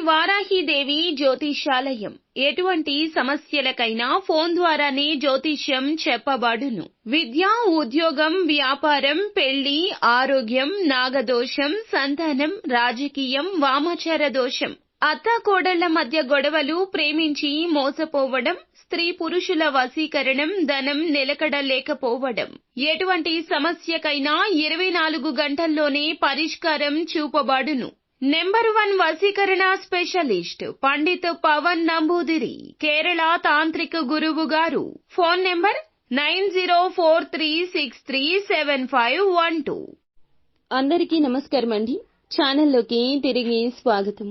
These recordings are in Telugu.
వారాహిదేవి జ్యోతిష్యాలయం ఎటువంటి సమస్యలకైనా ఫోన్ ద్వారానే జ్యోతిష్యం చెప్పబడును. విద్య, ఉద్యోగం, వ్యాపారం, పెళ్లి, ఆరోగ్యం, నాగదోషం, సంతానం, రాజకీయం, వామాచార దోషం, అత్తాకోడళ్ల మధ్య గొడవలు, ప్రేమించి మోసపోవడం, స్త్రీ పురుషుల వశీకరణం, ధనం నిలకడ లేకపోవడం, ఎటువంటి సమస్యకైనా 24 గంటల్లోనే పరిష్కారం చూపబడును. నెంబర్ 1 వశీకరణ స్పెషలిస్ట్ పండిత్ పవన్ నంబూదిరి, కేరళ తాంత్రిక గురువు గారు. Phone number 9043637512. అందరికీ నమస్కారం అండి. ఛానల్లోకి తిరిగి స్వాగతం.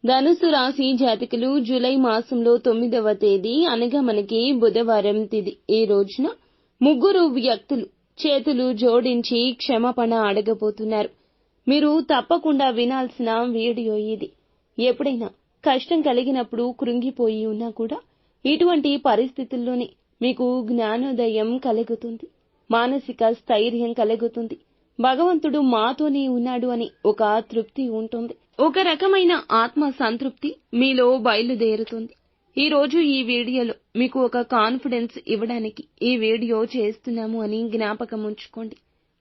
ధనుసు రాశి జాతకులు జూలై మాసంలో 9వ తేదీ అనగా మనకి బుధవారం తిథి. ఈ రోజున ముగ్గురు వ్యక్తులు చేతులు జోడించి క్షమాపణ అడగబోతున్నారు. మీరు తప్పకుండా వినాల్సిన వీడియో ఇది. ఎప్పుడైనా కష్టం కలిగినప్పుడు కృంగిపోయి ఉన్నా కూడా ఇటువంటి పరిస్థితుల్లోనే మీకు జ్ఞానోదయం కలుగుతుంది, మానసిక స్థైర్యం కలుగుతుంది. భగవంతుడు మాతోనే ఉన్నాడు అని ఒక తృప్తి ఉంటుంది, ఒక రకమైన ఆత్మ సంతృప్తి మీలో బయలుదేరుతుంది. ఈ రోజు ఈ వీడియోలో మీకు ఒక కాన్ఫిడెన్స్ ఇవ్వడానికి ఈ వీడియో చేస్తున్నాము అని జ్ఞాపకం ఉంచుకోండి.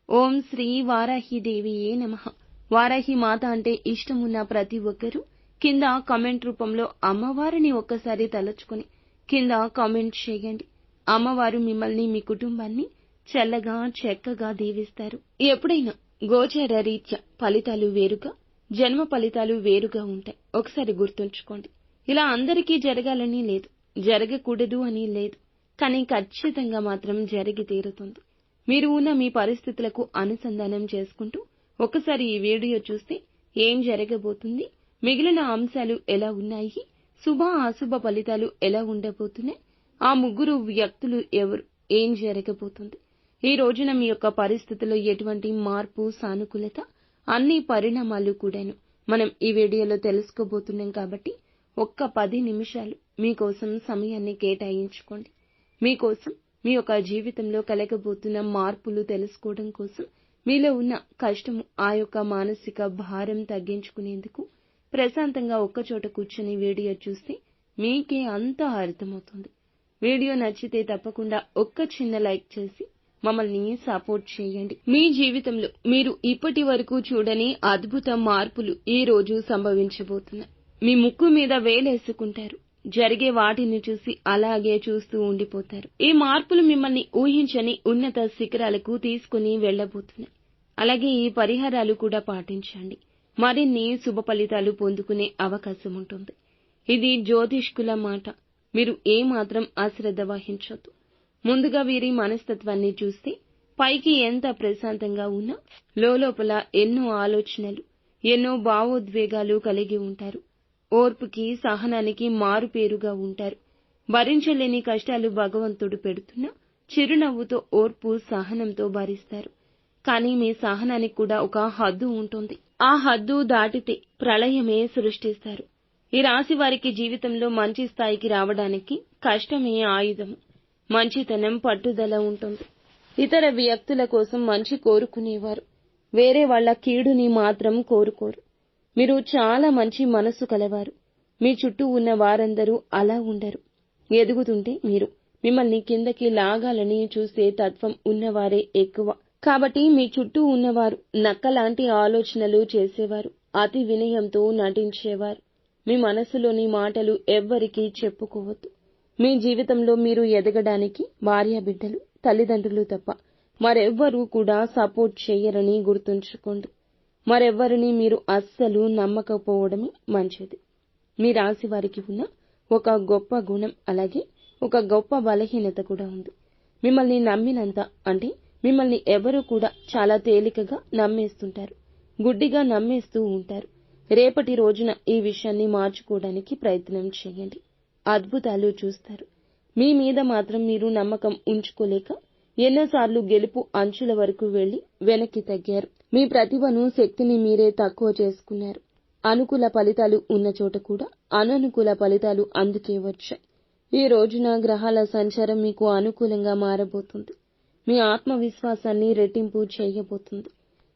ఓం శ్రీ వారాహిదేవియే నమః. వారాహి మాత అంటే ఇష్టం ఉన్న ప్రతి ఒక్కరూ కింద కామెంట్ రూపంలో అమ్మవారిని ఒక్కసారి తలుచుకుని కింద కామెంట్ చేయండి. అమ్మవారు మిమ్మల్ని, మీ కుటుంబాన్ని చల్లగా చక్కగా దీవిస్తారు. ఎప్పుడైనా గోచర రీత్యా ఫలితాలు వేరుగా, జన్మ ఫలితాలు వేరుగా ఉంటాయి. ఒకసారి గుర్తుంచుకోండి. ఇలా అందరికీ జరగాలని లేదు, జరగకూడదు అని లేదు, కానీ ఖచ్చితంగా మాత్రం జరిగి తీరుతుంది. మీరు ఉన్న మీ పరిస్థితులకు అనుసంధానం చేసుకుంటూ ఒకసారి ఈ వీడియో చూస్తే ఏం జరగబోతుంది, మిగిలిన అంశాలు ఎలా ఉన్నాయి, శుభ అశుభ ఫలితాలు ఎలా ఉండబోతున్నాయి, ఆ ముగ్గురు వ్యక్తులు ఎవరు, ఏం జరగబోతుంది, ఈ రోజున మీ యొక్క పరిస్థితుల్లో ఎటువంటి మార్పు, సానుకూలత, అన్ని పరిణామాలు కూడాను మనం ఈ వీడియోలో తెలుసుకోబోతున్నాం. కాబట్టి ఒక్క 10 నిమిషాలు మీకోసం సమయాన్ని కేటాయించుకోండి. మీకోసం, మీ యొక్క జీవితంలో కలగబోతున్న మార్పులు తెలుసుకోవడం కోసం, మీలో ఉన్న కష్టము, ఆ యొక్క మానసిక భారం తగ్గించుకునేందుకు ప్రశాంతంగా ఒక్కచోట కూర్చొని వీడియో చూస్తే మీకే అంతా అర్థమవుతుంది. వీడియో నచ్చితే తప్పకుండా ఒక్క చిన్న లైక్ చేసి మమ్మల్ని సపోర్ట్ చేయండి. మీ జీవితంలో మీరు ఇప్పటి వరకు చూడని అద్భుత మార్పులు ఈ రోజు సంభవించబోతున్నాయి. మీ ముక్కు మీద వేలేసుకుంటారు. జరిగే వాటిని చూసి అలాగే చూస్తూ ఉండిపోతారు. ఈ మార్పులు మిమ్మల్ని ఊహించని ఉన్నత శిఖరాలకు తీసుకుని వెళ్లబోతున్నాయి. అలాగే ఈ పరిహారాలు కూడా పాటించండి. మరిన్ని శుభ ఫలితాలు పొందుకునే అవకాశం ఉంటుంది. ఇది జ్యోతిష్కుల మాట. మీరు ఏమాత్రం అశ్రద్ధ వహించొద్దు. ముందుగా వీరి మనస్తత్వాన్ని చూస్తే పైకి ఎంత ప్రశాంతంగా ఉన్నా లోపల ఎన్నో ఆలోచనలు, ఎన్నో భావోద్వేగాలు కలిగి ఉంటారు. ఓర్పుకి, సహనానికి మారుపేరుగా ఉంటారు. భరించలేని కష్టాలు భగవంతుడు పెడుతున్నా చిరునవ్వుతో, ఓర్పు, సహనంతో భరిస్తారు. కానీ మీ సహనానికి కూడా ఒక హద్దు ఉంటుంది. ఆ హద్దు దాటితే ప్రళయమే సృష్టిస్తారు. ఈ రాశి వారికి జీవితంలో మంచి స్థాయికి రావడానికి కష్టమే ఆయుధము. మంచితనం, పట్టుదల ఉంటుంది. ఇతర వ్యక్తుల కోసం మంచి కోరుకునేవారు. వేరే వాళ్ల కీడుని మాత్రం కోరుకోరు. మీరు చాలా మంచి మనసు కలవారు. మీ చుట్టూ ఉన్న వారందరూ అలా ఉండరు. ఎదుగుతుంటే మిమ్మల్ని కిందకి లాగాలని చూసే తత్వం ఉన్నవారే ఎక్కువ. కాబట్టి మీ చుట్టూ ఉన్నవారు నక్కలాంటి ఆలోచనలు చేసేవారు. అతి వినయంతో నటించేవారు. మీ మనసులోని మాటలు ఎవ్వరికీ చెప్పుకోవద్దు. మీ జీవితంలో మీరు ఎదగడానికి భార్యాబిడ్డలు, తల్లిదండ్రులు తప్ప మరెవ్వరూ కూడా సపోర్ట్ చేయరని గుర్తుంచుకోండి. మరెవ్వరిని మీరు అస్సలు నమ్మకపోవడమే మంచిది. మీ రాశి వారికి ఉన్న ఒక గొప్ప గుణం, అలాగే ఒక గొప్ప బలహీనత కూడా ఉంది. మిమ్మల్ని నమ్మినంత, అంటే మిమ్మల్ని ఎవరూ కూడా చాలా తేలికగా నమ్మేస్తుంటారు. గుడ్డిగా నమ్మేస్తూ ఉంటారు. రేపటి రోజున ఈ విషయాన్ని మార్చుకోవడానికి ప్రయత్నం చేయండి. అద్భుతాలు చూస్తారు. మీ మీద మాత్రం మీరు నమ్మకం ఉంచుకోలేక ఎన్నోసార్లు గెలుపు అంచుల వరకు వెళ్లి వెనక్కి తగ్గారు. మీ ప్రతిభను, శక్తిని మీరే తక్కువ చేసుకున్నారు. అనుకూల ఫలితాలు ఉన్న చోట కూడా అననుకూల ఫలితాలు అందుకే వచ్చాయి. ఈ రోజున గ్రహాల సంచారం మీకు అనుకూలంగా మారబోతుంది. మీ ఆత్మవిశ్వాసాన్ని రెట్టింపు చేయబోతుంది.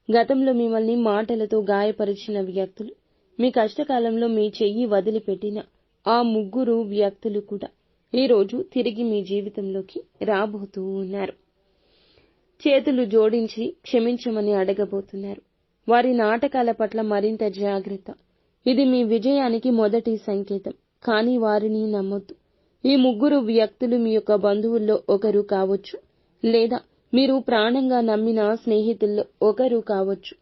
గతంలో మిమ్మల్ని మాటలతో గాయపరిచిన వ్యక్తులు మీ కష్టకాలంలో మీ చెయ్యి వదిలిపెట్టిన ఆ ముగ్గురు వ్యక్తులు కూడా ఈరోజు తిరిగి మీ జీవితంలోకి రాబోతూ ఉన్నారు. చేతులు జోడించి క్షమించమని అడగబోతున్నారు. వారి నాటకాల పట్ల మరింత జాగ్రత్త. ఇది మీ విజయానికి మొదటి సంకేతం. కానీ వారిని నమ్మొద్దు. ఈ ముగ్గురు వ్యక్తులు మీ యొక్క బంధువుల్లో ఒకరు కావచ్చు, లేదా మీరు ప్రాణంగా నమ్మిన స్నేహితుల్లో ఒకరు కావచ్చు.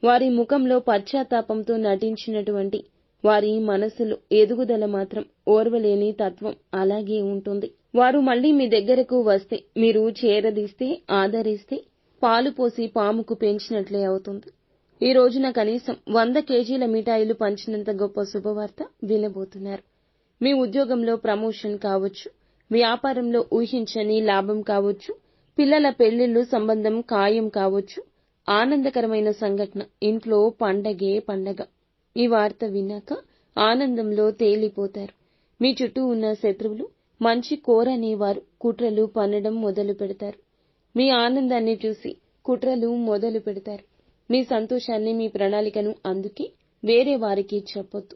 వారి ముఖంలో పశ్చాత్తాపంతో నటించినటువంటి వారి మనసులో ఎదుగుదల మాత్రం ఓర్వలేని తత్వం అలాగే ఉంటుంది. వారు మళ్లీ మీ దగ్గరకు వస్తే, మీరు చేరదీస్తే, ఆదరిస్తే పాలు పోసి పాముకు పెంచినట్లే అవుతుంది. ఈ రోజున కనీసం 100 కేజీల మిఠాయిలు పంచినంత గొప్ప శుభవార్త వినబోతున్నారు. మీ ఉద్యోగంలో ప్రమోషన్ కావచ్చు, వ్యాపారంలో ఊహించని లాభం కావచ్చు, పిల్లల పెళ్లిళ్లు సంబంధం ఖాయం కావచ్చు. ఆనందకరమైన సంఘటన, ఇంట్లో పండగే పండగ. ఈ వార్త విన్నాక ఆనందంలో తేలిపోతారు. మీ చుట్టూ ఉన్న శత్రువులు, మంచి కోరని వారు కుట్రలు పన్నడం మొదలు పెడతారు. మీ ఆనందాన్ని చూసి కుట్రలు మొదలు పెడతారు. మీ సంతోషాన్ని, మీ ప్రణాళికను అందుకే వేరే వారికి చెప్పొద్దు.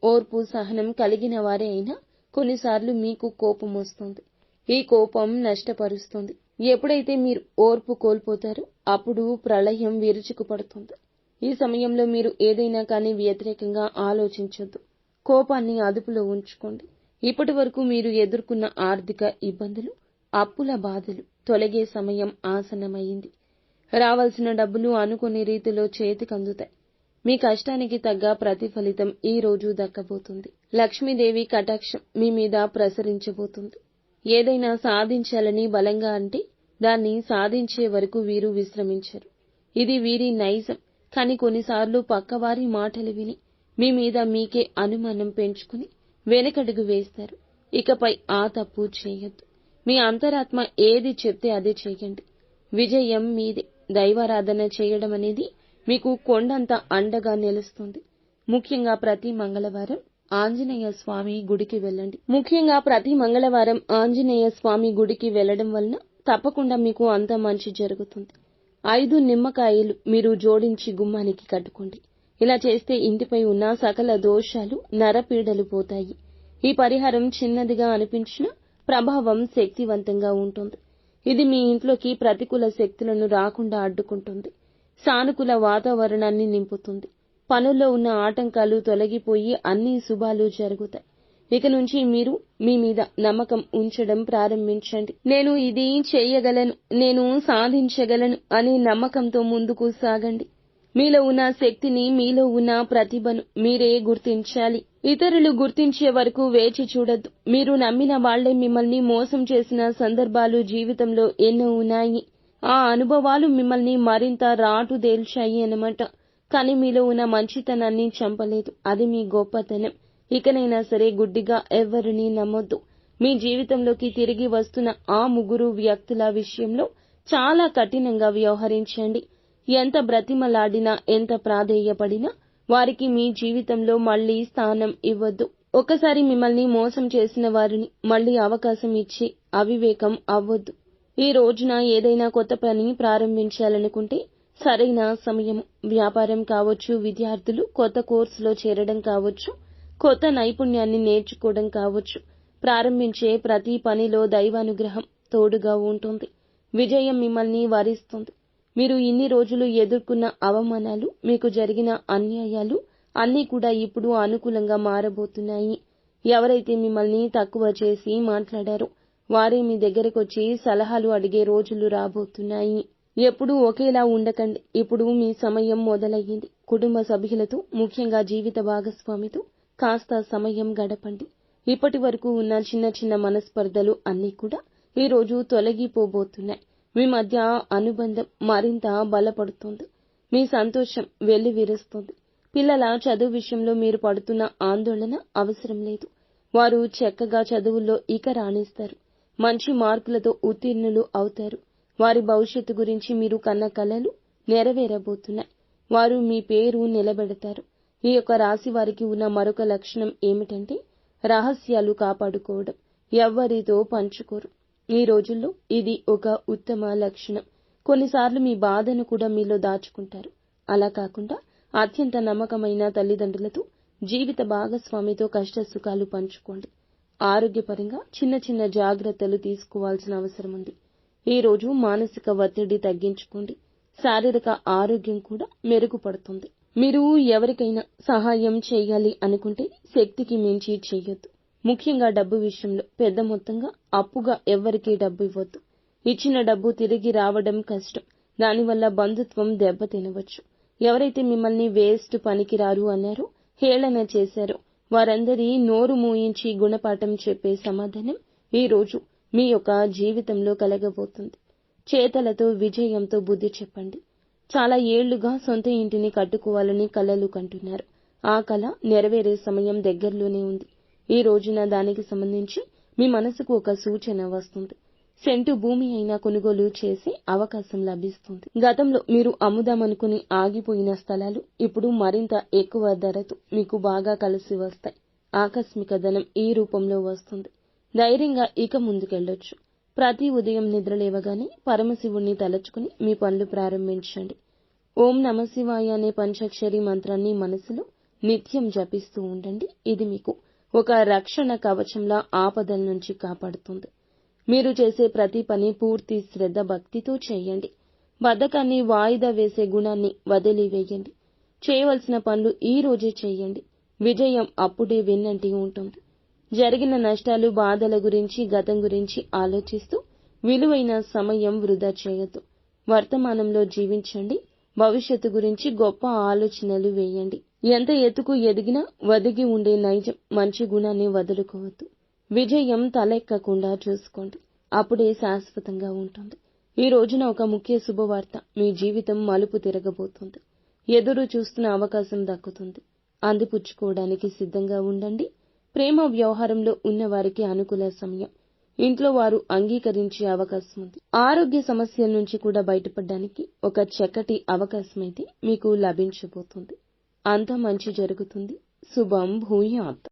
ఓర్పు సహనం కలిగిన వారే అయినా కొన్నిసార్లు మీకు కోపం వస్తుంది. ఈ కోపం నష్టపరుస్తుంది. ఎప్పుడైతే మీరు ఓర్పు కోల్పోతారో అప్పుడు ప్రళయం విరుచుకుపడుతుంది. ఈ సమయంలో మీరు ఏదైనా కానీ వ్యతిరేకంగా ఆలోచించొద్దు. కోపాన్ని అదుపులో ఉంచుకోండి. ఇప్పటి వరకు మీరు ఎదుర్కొన్న ఆర్థిక ఇబ్బందులు, అప్పుల బాధలు తొలగే సమయం ఆసన్నమైంది. రావాల్సిన డబ్బులు అనుకోని రీతిలో చేతికందుతాయి. మీ కష్టానికి తగ్గ ప్రతిఫలితం ఈ రోజు దక్కబోతుంది. లక్ష్మీదేవి కటాక్షం మీ మీద ప్రసరించబోతుంది. ఏదైనా సాధించాలని బలంగా అంటే దాన్ని సాధించే వరకు వీరు విశ్రమించరు. ఇది వీరి నైజం. కానీ కొన్నిసార్లు పక్కవారి మాటలు విని మీ మీద మీకే అనుమానం పెంచుకుని వెనకడుగు వేస్తారు. ఇకపై ఆ తప్పు చేయొద్దు. మీ అంతరాత్మ ఏది చెప్తే అదే చేయండి. విజయం మీదే. దైవారాధన చేయడం అనేది మీకు కొండంత అండగా నిలుస్తుంది. ముఖ్యంగా ప్రతి మంగళవారం ఆంజనేయ స్వామి గుడికి వెళ్లడం వలన తప్పకుండా మీకు అంత మంచి జరుగుతుంది. 5 నిమ్మకాయలు మీరు జోడించి గుమ్మానికి కట్టుకోండి. ఇలా చేస్తే ఇంటిపై ఉన్న సకల దోషాలు, నరపీడలు పోతాయి. ఈ పరిహారం చిన్నదిగా అనిపించినా ప్రభావం శక్తివంతంగా ఉంటుంది. ఇది మీ ఇంట్లోకి ప్రతికూల శక్తులను రాకుండా అడ్డుకుంటుంది. సానుకూల వాతావరణాన్ని నింపుతుంది. పనుల్లో ఉన్న ఆటంకాలు తొలగిపోయి అన్ని శుభాలు జరుగుతాయి. ఇక నుంచి మీరు మీ మీద నమ్మకం ఉంచడం ప్రారంభించండి. నేను ఇది చేయగలను, నేను సాధించగలను అనే నమ్మకంతో ముందుకు సాగండి. మీలో ఉన్న శక్తిని, మీలో ఉన్న ప్రతిభను మీరే గుర్తించాలి. ఇతరులు గుర్తించే వరకు వేచి చూడొద్దు. మీరు నమ్మిన వాళ్లే మిమ్మల్ని మోసం చేసిన సందర్భాలు జీవితంలో ఎన్నో ఉన్నాయి. ఆ అనుభవాలు మిమ్మల్ని మరింత రాటుదేల్చాయి అన్నమాట. కానీ మీలో ఉన్న మంచితనాన్ని చంపలేదు. అది మీ గొప్పతనం. ఇకనైనా సరే గుడ్డిగా ఎవ్వరినీ నమ్మొద్దు. మీ జీవితంలోకి తిరిగి వస్తున్న ఆ ముగ్గురు వ్యక్తుల విషయంలో చాలా కఠినంగా వ్యవహరించండి. ఎంత బ్రతిమలాడినా, ఎంత ప్రాధేయపడినా వారికి మీ జీవితంలో మళ్లీ స్థానం ఇవ్వొద్దు. ఒక్కసారి మిమ్మల్ని మోసం చేసిన వారిని మళ్లీ అవకాశం ఇచ్చి అవివేకం అవ్వొద్దు. ఈ రోజున ఏదైనా కొత్త పని ప్రారంభించాలనుకుంటే సరైన సమయము. వ్యాపారం కావచ్చు, విద్యార్థులు కొత్త కోర్సులో చేరడం కావచ్చు, కొత్త నైపుణ్యాన్ని నేర్చుకోవడం కావచ్చు. ప్రారంభించే ప్రతి పనిలో దైవానుగ్రహం తోడుగా ఉంటుంది. విజయం మిమ్మల్ని వరిస్తుంది. మీరు ఇన్ని రోజులు ఎదుర్కొన్న అవమానాలు, మీకు జరిగిన అన్యాయాలు అన్నీ కూడా ఇప్పుడు అనుకూలంగా మారబోతున్నాయి. ఎవరైతే మిమ్మల్ని తక్కువ చేసి మాట్లాడారో వారే మీ దగ్గరకొచ్చి సలహాలు అడిగే రోజులు రాబోతున్నాయి. ఎప్పుడూ ఒకేలా ఉండకండి. ఇప్పుడు మీ సమయం మొదలయ్యింది. కుటుంబ సభ్యులతో, ముఖ్యంగా జీవిత భాగస్వామితో కాస్త సమయం గడపండి. ఇప్పటి వరకు ఉన్న చిన్న చిన్న మనస్పర్ధలు అన్నీ కూడా ఈ రోజు తొలగిపోబోతున్నాయి. మీ మధ్య అనుబంధం మరింత బలపడుతుంది. మీ సంతోషం వెల్లివిరుస్తుంది. పిల్లల చదువు విషయంలో మీరు పడుతున్న ఆందోళన అవసరం లేదు. వారు చక్కగా చదువుల్లో ఇక రాణిస్తారు. మంచి మార్కులతో ఉత్తీర్ణులు అవుతారు. వారి భవిష్యత్తు గురించి మీరు కన్న కలలు నెరవేరబోతున్నాయి. వారు మీ పేరు నిలబెడతారు. ఈ యొక్క రాశి వారికి ఉన్న మరొక లక్షణం ఏమిటంటే రహస్యాలు కాపాడుకోవడం. ఎవ్వరితో పంచుకోరు. ఈ రోజుల్లో ఇది ఒక ఉత్తమ లక్షణం. కొన్నిసార్లు మీ బాధను కూడా మీలో దాచుకుంటారు. అలా కాకుండా అత్యంత నమ్మకమైన తల్లిదండ్రులతో జీవిత భాగస్వామితో కష్ట సుఖాలు పంచుకోండి. ఆరోగ్యపరంగా చిన్న చిన్న జాగ్రత్తలు తీసుకోవాల్సిన అవసరం ఉంది. ఈ రోజు మానసిక ఒత్తిడి తగ్గించుకోండి. శారీరక ఆరోగ్యం కూడా మెరుగుపడుతుంది. మీరు ఎవరికైనా సహాయం చేయాలి అనుకుంటే శక్తికి మించి చేయొద్దు. ముఖ్యంగా డబ్బు విషయంలో పెద్ద మొత్తంగా అప్పుగా ఎవ్వరికీ డబ్బు ఇవ్వద్దు. ఇచ్చిన డబ్బు తిరిగి రావడం కష్టం. దానివల్ల బంధుత్వం దెబ్బతినవచ్చు. ఎవరైతే మిమ్మల్ని వేస్ట్ పనికిరారు అన్నారో, హేళన చేశారో వారందరి నోరు మూయించి గుణపాఠం చెప్పే సమాధానం ఈ రోజు మీ యొక్క జీవితంలో కలగబోతుంది. చేతలతో విజయంతో బుద్ధి చెప్పండి. చాలా ఏళ్లుగా సొంత ఇంటిని కట్టుకోవాలని కలలు కంటున్నారు. ఆ కల నెరవేరే సమయం దగ్గరలోనే ఉంది. ఈ రోజున దానికి సంబంధించి మీ మనసుకు ఒక సూచన వస్తుంది. సెంటు భూమి అయినా కొనుగోలు చేసే అవకాశం లభిస్తుంది. గతంలో మీరు అమ్ముదామనుకుని ఆగిపోయిన స్థలాలు ఇప్పుడు మరింత ఎక్కువ ధరతో మీకు బాగా కలిసి వస్తాయి. ఆకస్మిక ధనం ఈ రూపంలో వస్తుంది. ధైర్యంగా ఇక ముందుకెళ్లొచ్చు. ప్రతి ఉదయం నిద్రలేవగానే పరమశివుణ్ణి తలచుకుని మీ పనులు ప్రారంభించండి. ఓం నమశివాయ అనే పంచాక్షరి మంత్రాన్ని మనసులో నిత్యం జపిస్తూ ఉండండి. ఇది మీకు ఒక రక్షణ కవచంలా ఆపదల నుంచి కాపాడుతుంది. మీరు చేసే ప్రతి పని పూర్తి శ్రద్ధ భక్తితో చేయండి. బద్ధకాన్ని వాయిదా వేసే గుణాన్ని వదిలివేయండి. చేయవలసిన పనులు ఈ రోజే చేయండి. విజయం అప్పుడే వెన్నంటి ఉంటుంది. జరిగిన నష్టాలు బాధల గురించి గతం గురించి ఆలోచిస్తూ విలువైన సమయం వృధా చేయొద్దు. వర్తమానంలో జీవించండి. భవిష్యత్తు గురించి గొప్ప ఆలోచనలు వేయండి. ఎంత ఎత్తుకు ఎదిగినా ఒదిగి ఉండే నైజం మంచి గుణాన్ని వదులుకోవద్దు. విజయం తలెక్కకుండా చూసుకోండి. అప్పుడే శాశ్వతంగా ఉంటుంది. ఈ రోజున ఒక ముఖ్య శుభవార్త మీ జీవితం మలుపు తిరగబోతుంది. ఎదురు చూస్తున్న అవకాశం దక్కుతుంది. అందిపుచ్చుకోవడానికి సిద్ధంగా ఉండండి. ప్రేమ వ్యవహారంలో ఉన్నవారికి అనుకూల సమయం. ఇంట్లో వారు అంగీకరించే అవకాశం ఉంది. ఆరోగ్య సమస్యల నుంచి కూడా బయటపడడానికి ఒక చక్కటి అవకాశమైతే మీకు లభించబోతుంది. అంతా మంచి జరుగుతుంది. శుభం భూయాత్.